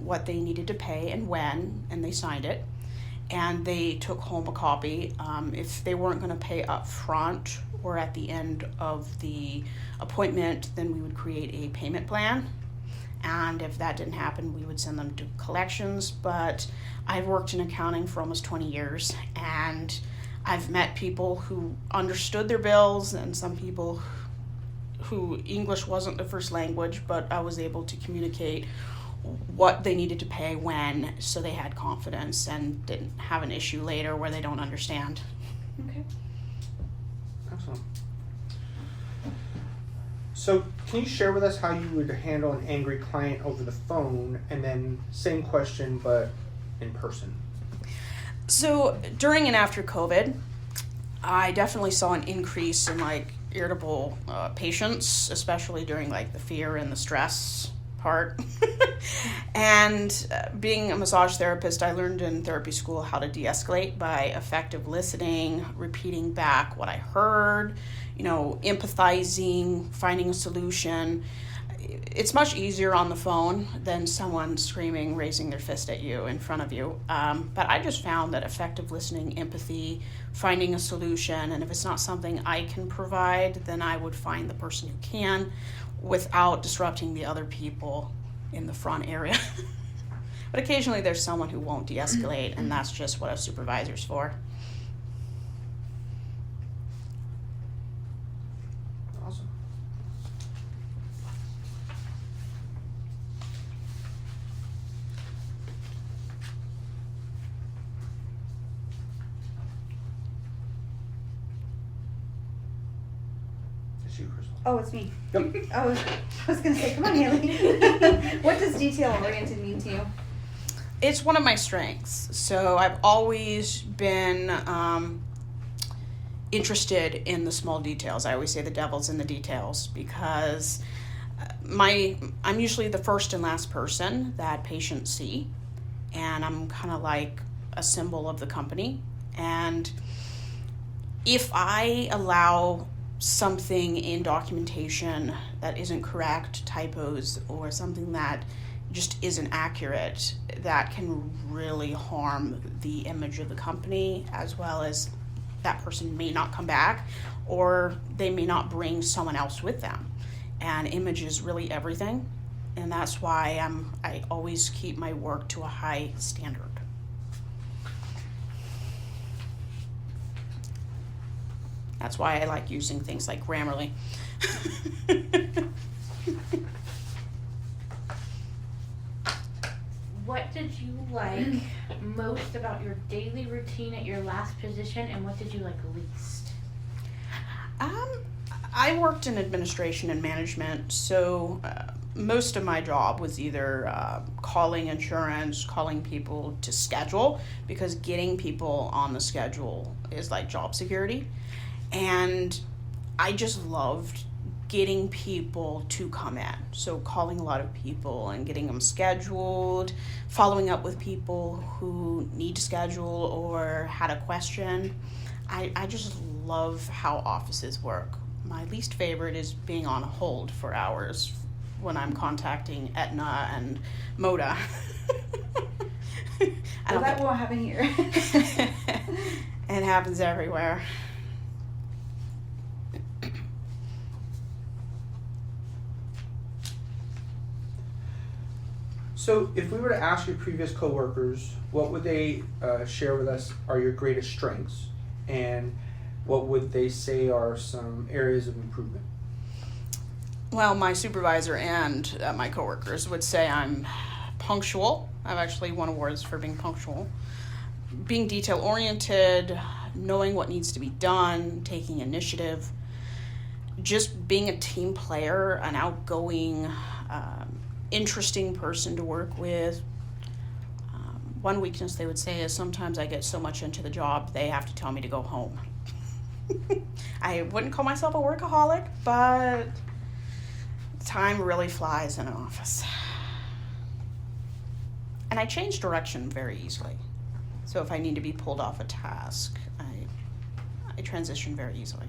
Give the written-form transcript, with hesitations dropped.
what they needed to pay and when, and they signed it. And they took home a copy. If they weren't going to pay up front or at the end of the appointment, then we would create a payment plan. And if that didn't happen, we would send them to collections. But I've worked in accounting for almost 20 years, and I've met people who understood their bills and some people who English wasn't the first language, but I was able to communicate what they needed to pay when, so they had confidence and didn't have an issue later where they don't understand. Okay. Excellent. So can you share with us how you would handle an angry client over the phone, and then same question but in person? So during and after COVID, I definitely saw an increase in irritable patients, especially during the fear and the stress part. And being a massage therapist, I learned in therapy school how to de-escalate by effective listening, repeating back what I heard, empathizing, finding a solution. It's much easier on the phone than someone screaming, raising their fist at you in front of you. But I just found that effective listening, empathy, finding a solution, and if it's not something I can provide, then I would find the person who can without disrupting the other people in the front area. But occasionally there's someone who won't de-escalate, and that's just what a supervisor's for. Awesome. It's you, Crystal. Oh, it's me. Yep. I was going to say, come on, Haley. What does detail-oriented mean to you? It's one of my strengths. So I've always been interested in the small details. I always say the devil's in the details, because I'm usually the first and last person that patients see, and I'm kind of like a symbol of the company. And if I allow something in documentation that isn't correct, typos, or something that just isn't accurate, that can really harm the image of the company, as well as that person may not come back, or they may not bring someone else with them. And image is really everything, and that's why I always keep my work to a high standard. That's why I like using things like Grammarly. What did you like most about your daily routine at your last position, and what did you like least? I worked in administration and management, so most of my job was either calling insurance, calling people to schedule, because getting people on the schedule is like job security. And I just loved getting people to come in. So calling a lot of people and getting them scheduled, following up with people who need to schedule or had a question. I just love how offices work. My least favorite is being on hold for hours when I'm contacting Aetna and Moda. Well, that won't happen here. It happens everywhere. So if we were to ask your previous coworkers, what would they share with us are your greatest strengths, and what would they say are some areas of improvement? Well, my supervisor and my coworkers would say I'm punctual. I've actually won awards for being punctual. Being detail-oriented, knowing what needs to be done, taking initiative, just being a team player, an outgoing, interesting person to work with. One weakness they would say is sometimes I get so much into the job they have to tell me to go home. I wouldn't call myself a workaholic, but time really flies in an office. And I change direction very easily. So if I need to be pulled off a task, I transition very easily.